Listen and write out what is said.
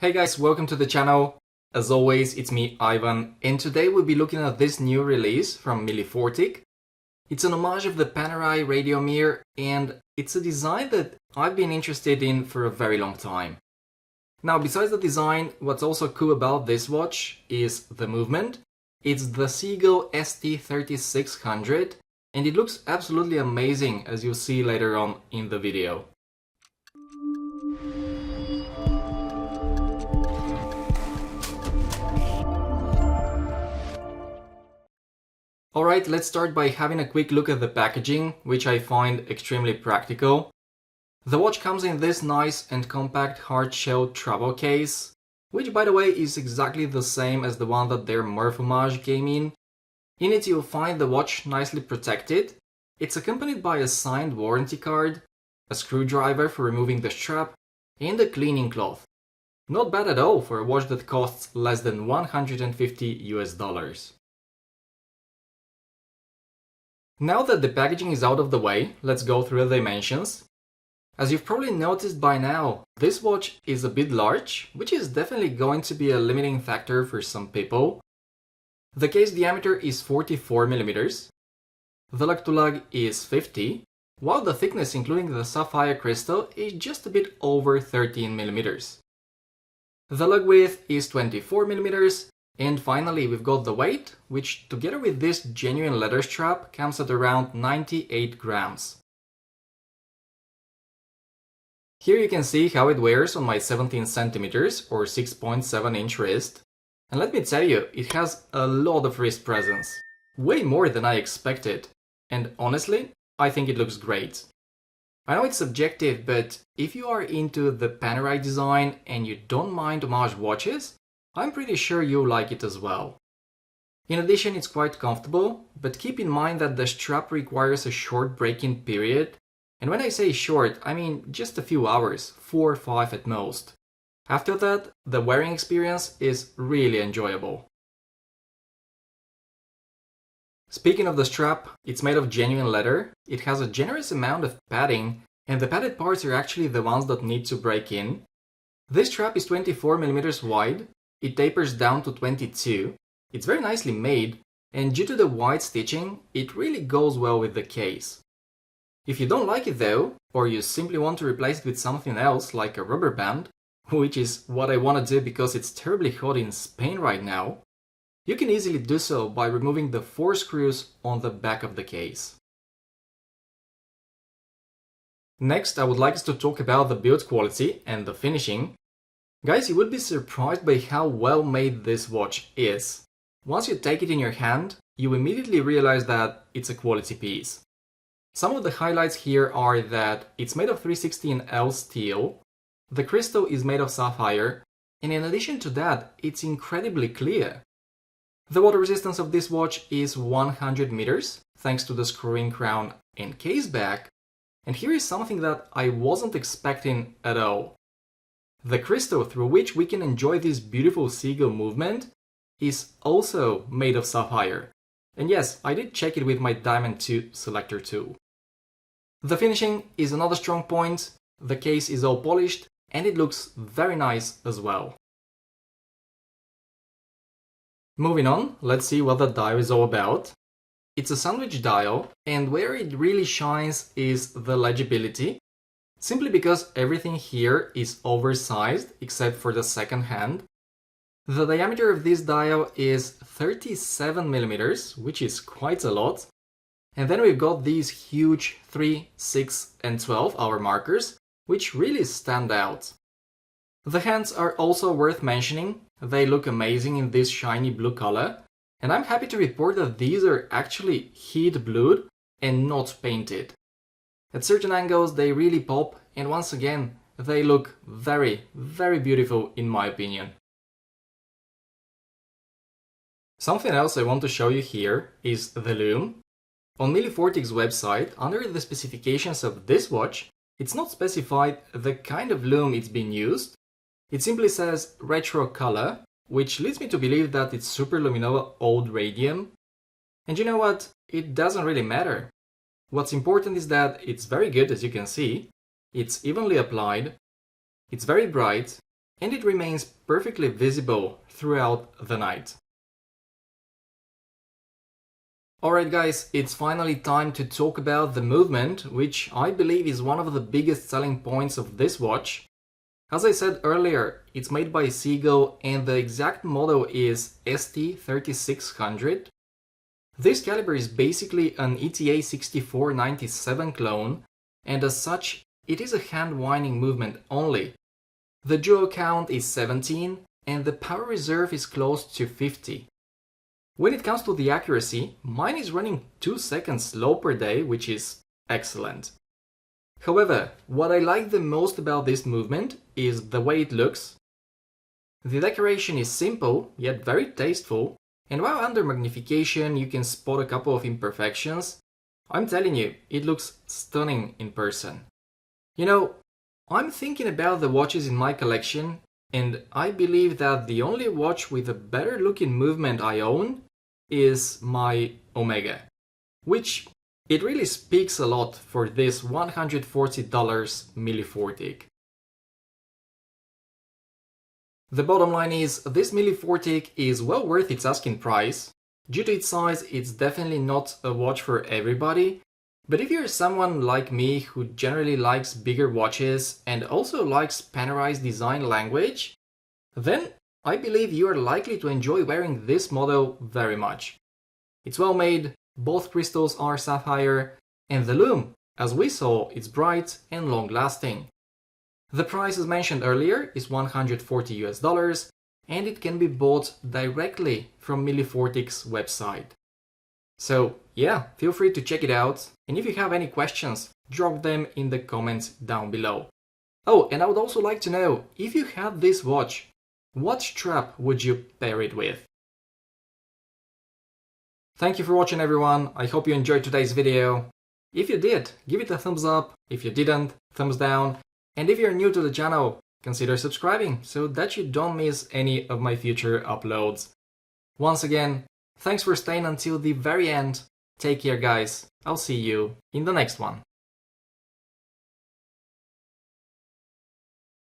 Hey guys, welcome to the channel. As always, it's me, Ivan, and today we'll be looking at this new release from Milifortic. It's an homage of the Panerai radio mirror, and it's a design that I've been interested in for a very long time. Now, besides the design, what's also cool about this watch is the movement. It's the Seagull ST3600, and it looks absolutely amazing, as you'll see later on in the video. Alright, let's start by having a quick look at the packaging, which I find extremely practical. The watch comes in this nice and compact hard-shelled travel case, which by the way is exactly the same as the one that their Murph homage came in. In it you'll find the watch nicely protected. It's accompanied by a signed warranty card, a screwdriver for removing the strap, and a cleaning cloth. Not bad at all for a watch that costs less than $150 US. Now that the packaging is out of the way, let's go through the dimensions. As you've probably noticed by now, this watch is a bit large, which is definitely going to be a limiting factor for some people. The case diameter is 44mm, the lug to lug is 50, while the thickness including the sapphire crystal is just a bit over 13mm. The lug width is 24mm, and finally we've got the weight, which together with this genuine leather strap comes at around 98 grams. Here you can see how it wears on my 17cm or 6.7-inch wrist, and let me tell you, it has a lot of wrist presence, way more than I expected, and honestly, I think it looks great. I know it's subjective, but if you are into the Panerai design and you don't mind homage watches, I'm pretty sure you'll like it as well. In addition, it's quite comfortable, but keep in mind that the strap requires a short break-in period, and when I say short, I mean just a few hours, 4 or 5 at most. After that, the wearing experience is really enjoyable. Speaking of the strap, it's made of genuine leather, it has a generous amount of padding, and the padded parts are actually the ones that need to break in. This strap is 24mm wide. It tapers down to 22, it's very nicely made, and due to the wide stitching, it really goes well with the case. If you don't like it though, or you simply want to replace it with something else like a rubber band, which is what I want to do because it's terribly hot in Spain right now, you can easily do so by removing the 4 screws on the back of the case. Next, I would like us to talk about the build quality and the finishing. Guys, you would be surprised by how well made this watch is. Once you take it in your hand, you immediately realize that it's a quality piece. Some of the highlights here are that it's made of 316L steel, the crystal is made of sapphire, and in addition to that, it's incredibly clear. The water resistance of this watch is 100 meters, thanks to the screw-in crown and case back, and here is something that I wasn't expecting at all. The crystal through which we can enjoy this beautiful seagull movement is also made of sapphire. And yes, I did check it with my Diamond 2 selector tool. The finishing is another strong point, the case is all polished and it looks very nice as well. Moving on, let's see what the dial is all about. It's a sandwich dial, and where it really shines is the legibility. Simply because everything here is oversized except for the second hand. The diameter of this dial is 37mm, which is quite a lot. And then we've got these huge 3, 6 and 12 hour markers, which really stand out. The hands are also worth mentioning, they look amazing in this shiny blue color, and I'm happy to report that these are actually heat blued and not painted. At certain angles they really pop, and once again they look very, very beautiful in my opinion. Something else I want to show you here is the lume. On Milifortic's website, under the specifications of this watch, it's not specified the kind of lume it's been used. It simply says retro color, which leads me to believe that it's Superluminova old radium. And you know what? It doesn't really matter. What's important is that it's very good, as you can see, it's evenly applied, it's very bright, and it remains perfectly visible throughout the night. Alright guys, it's finally time to talk about the movement, which I believe is one of the biggest selling points of this watch. As I said earlier, it's made by Seagull and the exact model is ST3600. This caliber is basically an ETA 6497 clone, and as such, it is a hand winding movement only. The duo count is 17 and the power reserve is close to 50. When it comes to the accuracy, mine is running 2 seconds slow per day, which is excellent. However, what I like the most about this movement is the way it looks. The decoration is simple, yet very tasteful, and while under magnification you can spot a couple of imperfections, I'm telling you, it looks stunning in person. You know, I'm thinking about the watches in my collection, and I believe that the only watch with a better looking movement I own is my Omega, which it really speaks a lot for this $140 Milifortic. The bottom line is, this Milifortic is well worth its asking price. Due to its size, it's definitely not a watch for everybody, but if you're someone like me who generally likes bigger watches and also likes Panerai's design language, then I believe you are likely to enjoy wearing this model very much. It's well made, both crystals are sapphire, and the lume, as we saw, is bright and long lasting. The price as mentioned earlier is $140 and it can be bought directly from Milifortic's website. So yeah, feel free to check it out, and if you have any questions, drop them in the comments down below. Oh, and I would also like to know, if you had this watch, what strap would you pair it with? Thank you for watching everyone, I hope you enjoyed today's video. If you did, give it a thumbs up, if you didn't, thumbs down, and if you're new to the channel, consider subscribing so that you don't miss any of my future uploads. Once again, thanks for staying until the very end. Take care guys, I'll see you in the next one.